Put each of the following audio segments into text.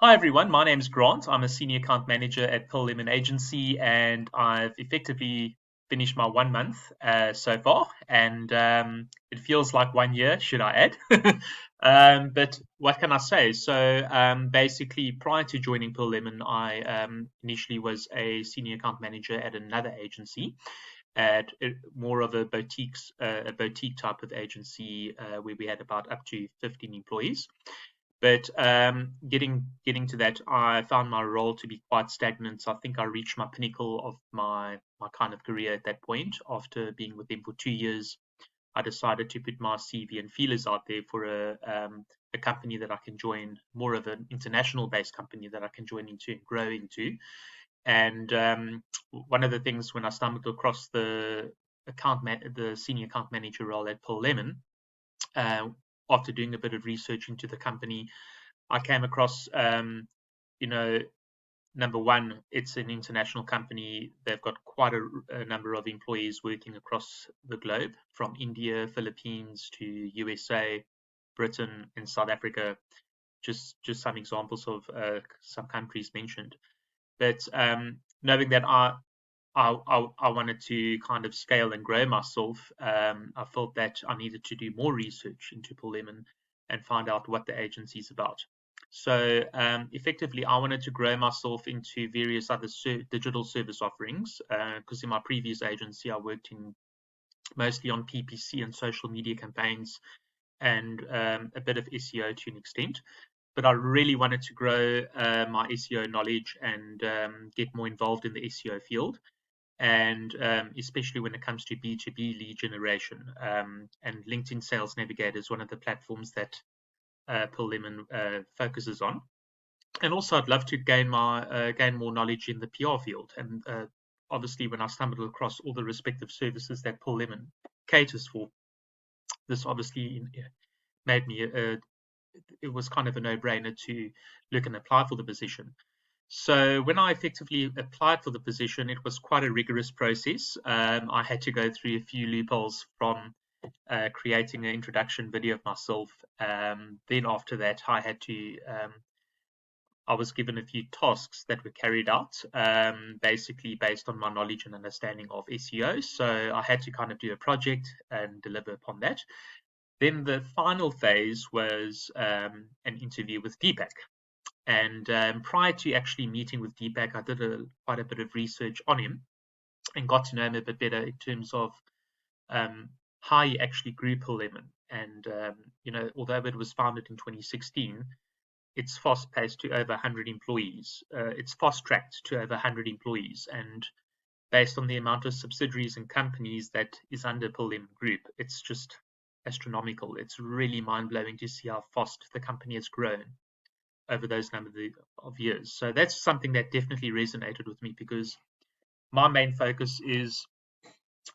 Hi everyone, my name's Grant. I'm a senior account manager at Pearl Lemon Agency, and I've effectively finished my 1 month so far, and it feels like 1 year, should I add? But what can I say? So basically, prior to joining Pearl Lemon, I initially was a senior account manager at another agency, at more of a boutique type of agency where we had about up to 15 employees. But getting to that, I found my role to be quite stagnant. So I think I reached my pinnacle of my kind of career at that point. After being with them for 2 years, I decided to put my CV and feelers out there for a company that I can join, more of an international based company that I can join into and grow into. And one of the things when I stumbled across the senior account manager role at Pearl Lemon, uh, after doing a bit of research into the company, I came across, you know, number one, it's an international company. They've got quite a number of employees working across the globe, from India, Philippines to USA, Britain, and South Africa. Just some examples of some countries mentioned. But knowing that I wanted to kind of scale and grow myself, I felt that I needed to do more research into Paul Lemon and find out what the agency is about. So effectively, I wanted to grow myself into various other digital service offerings because in my previous agency, I worked in mostly on PPC and social media campaigns and a bit of SEO to an extent. But I really wanted to grow my SEO knowledge and get more involved in the SEO field, and especially when it comes to B2B lead generation. And LinkedIn Sales Navigator is one of the platforms that Pearl Lemon focuses on. And also, I'd love to gain more knowledge in the PR field. And obviously, when I stumbled across all the respective services that Pearl Lemon caters for, this obviously made me it was kind of a no-brainer to look and apply for the position. So when I effectively applied for the position, it was quite a rigorous process. I had to go through a few loopholes from creating an introduction video of myself. Then after that, I was given a few tasks that were carried out, basically based on my knowledge and understanding of SEO. So I had to kind of do a project and deliver upon that. Then the final phase was an interview with Deepak. And prior to actually meeting with Deepak, I did quite a bit of research on him and got to know him a bit better in terms of how he actually grew Pearl Lemon. And although it was founded in 2016, it's fast-paced to over 100 employees. It's fast-tracked to over 100 employees, and based on the amount of subsidiaries and companies that is under Pearl Lemon Group, it's just astronomical. It's really mind-blowing to see how fast the company has grown over those number of years. So that's something that definitely resonated with me, because my main focus is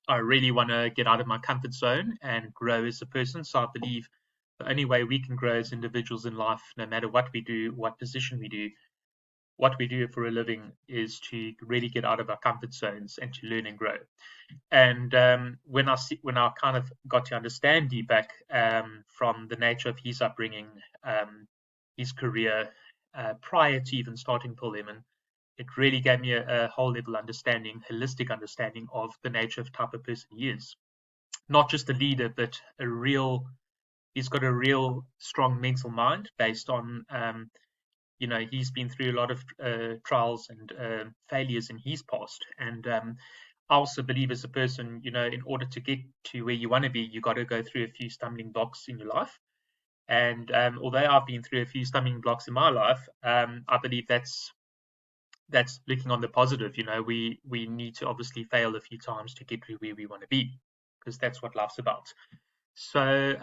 I really want to get out of my comfort zone and grow as a person. So I believe the only way we can grow as individuals in life, no matter what we do, what position we do, what we do for a living, is to really get out of our comfort zones and to learn and grow. And when I kind of got to understand Deepak, from the nature of his upbringing, his career, prior to even starting Pearl Lemon, it really gave me a whole level understanding, holistic understanding of the nature of type of person he is. Not just a leader, but he's got a real strong mental mind based on, he's been through a lot of trials and failures in his past. And I also believe as a person, in order to get to where you want to be, you got to go through a few stumbling blocks in your life. And although I've been through a few stumbling blocks in my life, I believe that's looking on the positive. We need to obviously fail a few times to get to where we want to be, because that's what life's about. So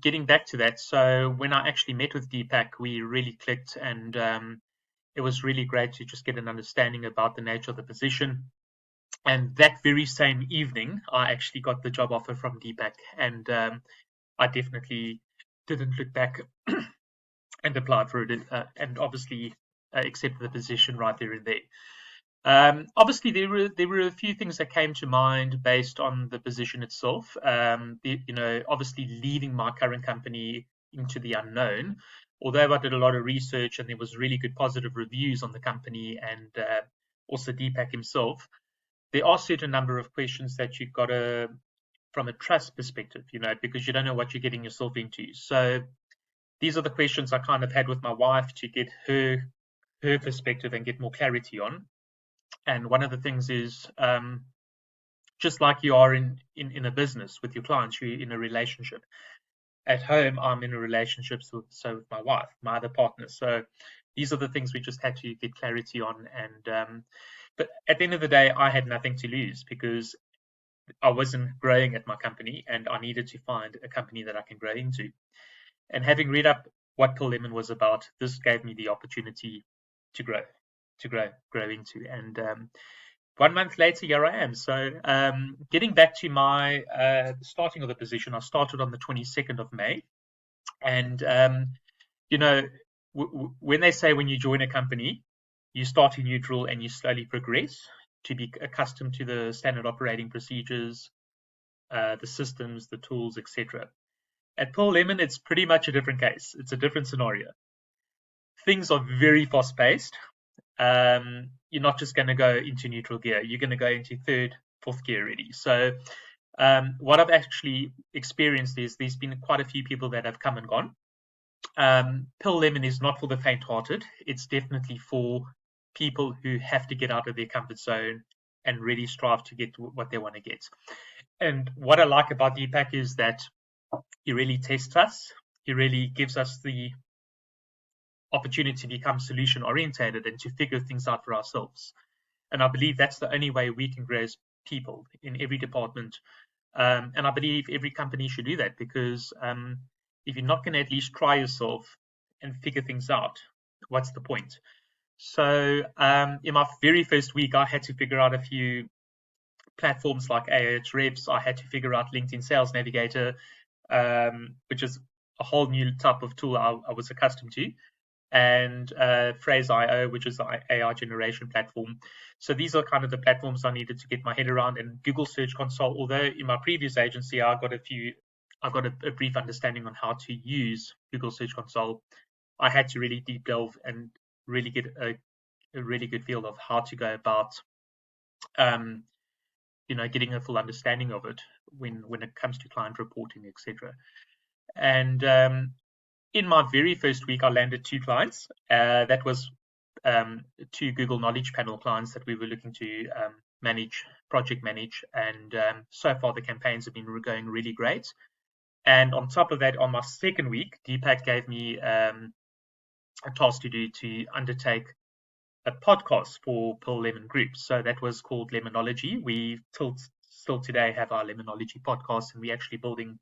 getting back to that, so when I actually met with Deepak, we really clicked, and it was really great to just get an understanding about the nature of the position. And that very same evening, I actually got the job offer from Deepak, and I definitely didn't look back and applied for it, and obviously accepted the position right there and there. Obviously, there were a few things that came to mind based on the position itself. Obviously leaving my current company into the unknown, although I did a lot of research and there was really good positive reviews on the company and also Deepak himself, there are certain number of questions that you've got to, from a trust perspective, because you don't know what you're getting yourself into. So these are the questions I kind of had with my wife to get her perspective and get more clarity on. And one of the things is, just like you are in a business with your clients, you're in a relationship. At home, I'm in a relationship with my wife, my other partner. So these are the things we just had to get clarity on. And but at the end of the day, I had nothing to lose because I wasn't growing at my company, and I needed to find a company that I can grow into. And having read up what Pill Lemon was about, this gave me the opportunity to grow into. And 1 month later, here I am. So getting back to my starting of the position, I started on the 22nd of May. And, when they say when you join a company, you start in neutral and you slowly progress to be accustomed to the standard operating procedures, the systems, the tools, etc. At Pearl Lemon, it's pretty much a different case. It's a different scenario. Things are very fast paced. You're not just going to go into neutral gear. You're going to go into third, fourth gear already. So what I've actually experienced is there's been quite a few people that have come and gone. Pill Lemon is not for the faint-hearted. It's definitely for people who have to get out of their comfort zone and really strive to get what they want to get. And what I like about Deepak is that he really tests us. He really gives us the opportunity to become solution orientated and to figure things out for ourselves. And I believe that's the only way we can grow as people in every department. And I believe every company should do that, because if you're not going to at least try yourself and figure things out, what's the point? So in my very first week, I had to figure out a few platforms like Ahrefs. I had to figure out LinkedIn Sales Navigator, which is a whole new type of tool I was accustomed to, and Phrase.io, which is the AI generation platform. So these are kind of the platforms I needed to get my head around. And Google Search Console, although in my previous agency I got a brief understanding on how to use Google Search Console, I had to really deep delve and really get a really good feel of how to go about getting a full understanding of it when it comes to client reporting, etc. And in my very first week, I landed 2 clients. That was 2 Google Knowledge Panel clients that we were looking to project manage. And so far, the campaigns have been going really great. And on top of that, on my second week, Deepak gave me a task to undertake a podcast for Pearl Lemon Group. So that was called Lemonology. We still today have our Lemonology podcast, and we're actually building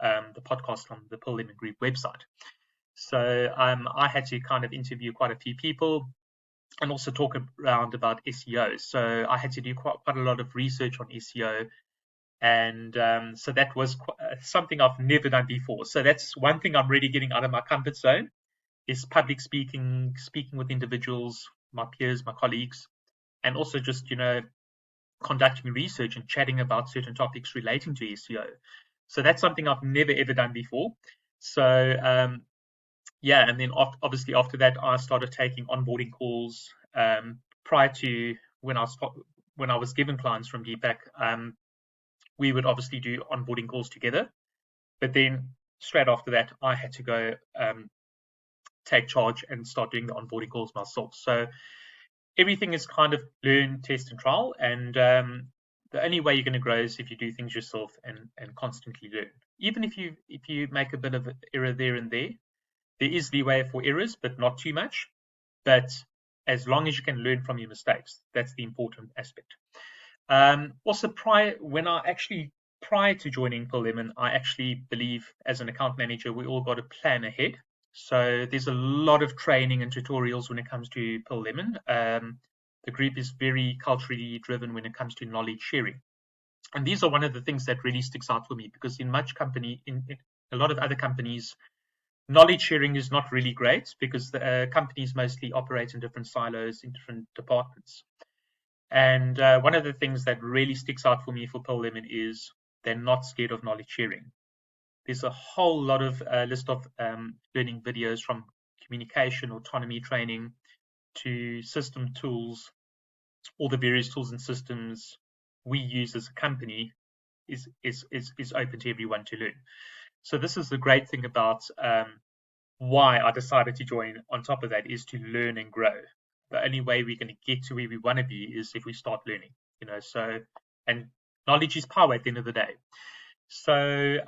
the podcast on the Pearl Lemon Group website. So I had to kind of interview quite a few people and also talk around about SEO. So I had to do quite a lot of research on SEO. And so that was something I've never done before. So that's one thing I'm really getting out of my comfort zone, is public speaking with individuals, my peers, my colleagues, and also just, conducting research and chatting about certain topics relating to SEO. So that's something I've never, ever done before. So, and then obviously after that, I started taking onboarding calls. Prior to when I was given clients from Deepak, we would obviously do onboarding calls together. But then straight after that, I had to go take charge and start doing the onboarding calls myself. So everything is kind of learn, test, and trial. And the only way you're going to grow is if you do things yourself and constantly learn. Even if you make a bit of error there and there is leeway for errors, but not too much. But as long as you can learn from your mistakes, that's the important aspect. Also, prior to joining Pearl Lemon, I actually believe as an account manager, we all got to plan ahead. So there's a lot of training and tutorials when it comes to Pearl Lemon. The group is very culturally driven when it comes to knowledge sharing. And these are one of the things that really sticks out for me, because in a lot of other companies, knowledge sharing is not really great, because the companies mostly operate in different silos, in different departments. And one of the things that really sticks out for me for Pearl Lemon is they're not scared of knowledge sharing. There's a whole lot of list of learning videos, from communication, autonomy training, to system tools. All the various tools and systems we use as a company is open to everyone to learn. So this is the great thing about why I decided to join. On top of that, is to learn and grow. The only way we're going to get to where we want to be is if we start learning. So, and knowledge is power at the end of the day. So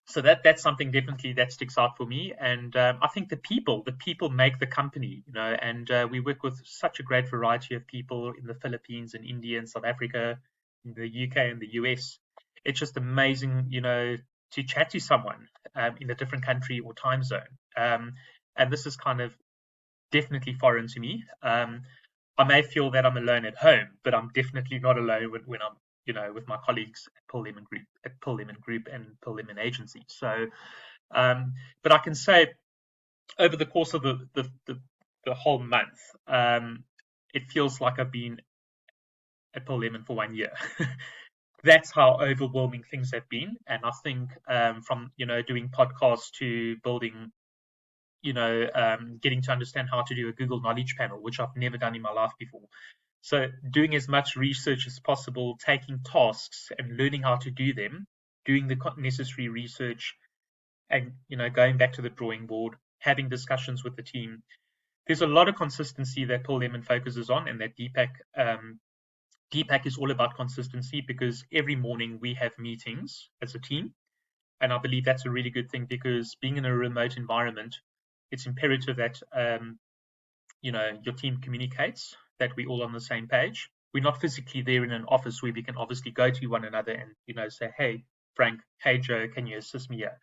so that's something definitely that sticks out for me. And I think the people make the company, and we work with such a great variety of people in the Philippines and India and South Africa, in the UK and the US. It's just amazing, to chat to someone in a different country or time zone. And this is kind of definitely foreign to me. I may feel that I'm alone at home, but I'm definitely not alone when I'm, with my colleagues at Paul Lemon Group and Paul Lemon Agency. So, but I can say over the course of the whole month, it feels like I've been at Paul Lemon for 1 year. That's how overwhelming things have been. And I think from, doing podcasts to building, getting to understand how to do a Google Knowledge Panel, which I've never done in my life before. So doing as much research as possible, taking tasks and learning how to do them, doing the necessary research, and going back to the drawing board, having discussions with the team. There's a lot of consistency that Paul Lemon focuses on, and that Deepak is all about consistency, because every morning we have meetings as a team. And I believe that's a really good thing, because being in a remote environment, it's imperative that your team communicates, that we're all on the same page. We're not physically there in an office where we can obviously go to one another and say, hey Frank, hey Joe, can you assist me here?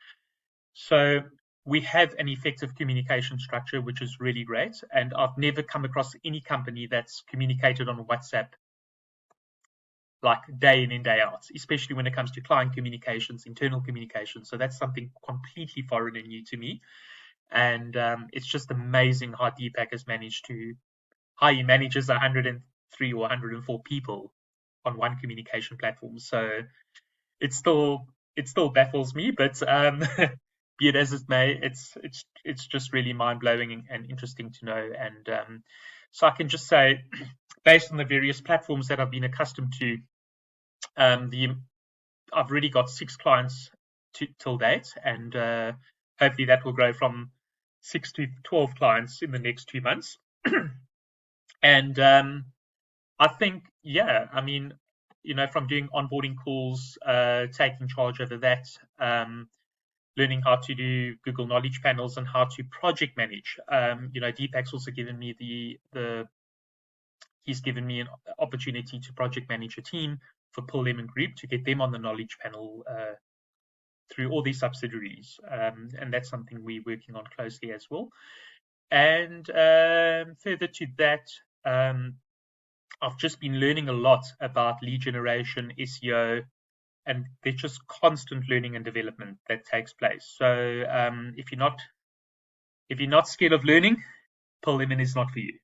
So we have an effective communication structure, which is really great. And I've never come across any company that's communicated on WhatsApp like day in and day out, especially when it comes to client communications, internal communications. So that's something completely foreign and new to me. And it's just amazing how Deepak has managed to, how he manages 103 or 104 people on one communication platform. So it still baffles me, but be it as it may, it's just really mind blowing and interesting to know. And so I can just say, based on the various platforms that I've been accustomed to, I've already got 6 clients till date, and hopefully that will grow from 6 to 12 clients in the next 2 months. And I think, I mean, from doing onboarding calls, taking charge over that, learning how to do Google Knowledge Panels and how to project manage. Deepak's also given me he's given me an opportunity to project manage a team for Paul Lemon Group, to get them on the Knowledge Panel through all these subsidiaries. And that's something we're working on closely as well. And further to that, I've just been learning a lot about lead generation, SEO, and there's just constant learning and development that takes place. So if you're not scared of learning, Paul Lemon is not for you.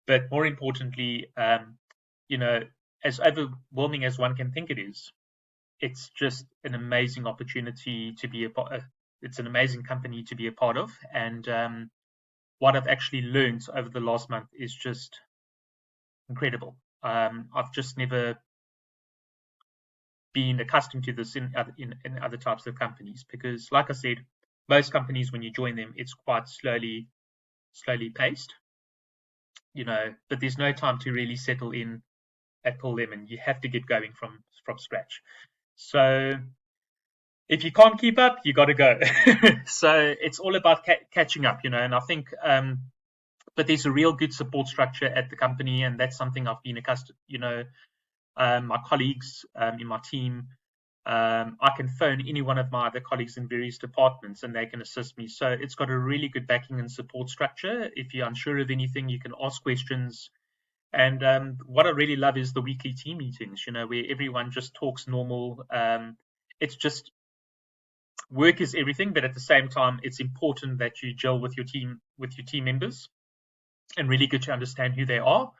But more importantly, as overwhelming as one can think it is, it's just an amazing opportunity to be a part. It's an amazing company to be a part of, and what I've actually learned over the last month is just incredible. I've just never been accustomed to this in other types of companies, because, like I said, most companies, when you join them, it's quite slowly paced, but there's no time to really settle in at Paul Lemon. You have to get going from scratch. So if you can't keep up, you got to go. So it's all about catching up, and I think, but there's a real good support structure at the company, and that's something I've been accustomed, my colleagues in my team, I can phone any one of my other colleagues in various departments and they can assist me. So it's got a really good backing and support structure. If you're unsure of anything, you can ask questions. And what I really love is the weekly team meetings, where everyone just talks normal. It's just, work is everything, but at the same time, it's important that you gel with your team members, and really get to understand who they are,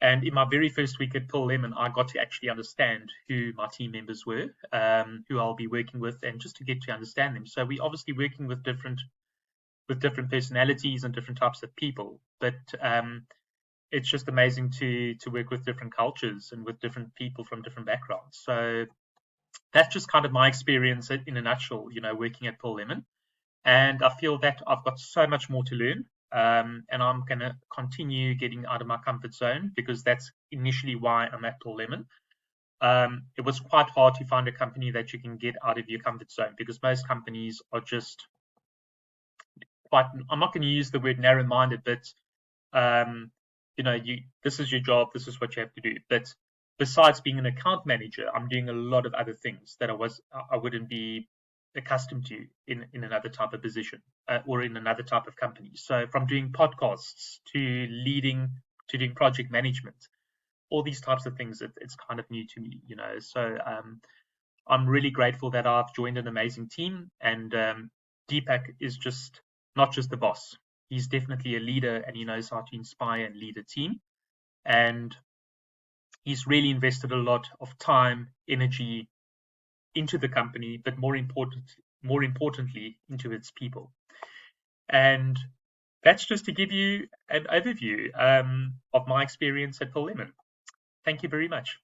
And in my very first week at Pearl Lemon, I got to actually understand who my team members were, who I'll be working with, and just to get to understand them. So we're obviously working with different personalities and different types of people, but it's just amazing to work with different cultures and with different people from different backgrounds. So that's just kind of my experience in a nutshell, working at Pearl Lemon. And I feel that I've got so much more to learn. And I'm going to continue getting out of my comfort zone, because that's initially why I'm at Pearl Lemon. It was quite hard to find a company that you can get out of your comfort zone, because most companies are just quite, I'm not going to use the word narrow-minded, but this is your job, this is what you have to do. But besides being an account manager, I'm doing a lot of other things that I wouldn't be accustomed to in another type of position, or in another type of company. So from doing podcasts to doing project management, all these types of things, it's kind of new to me, So I'm really grateful that I've joined an amazing team, and Deepak is just not just the boss. He's definitely a leader, and he knows how to inspire and lead a team. And he's really invested a lot of time, energy into the company, but more importantly, into its people. And that's just to give you an overview of my experience at Pearl Lemon. Thank you very much.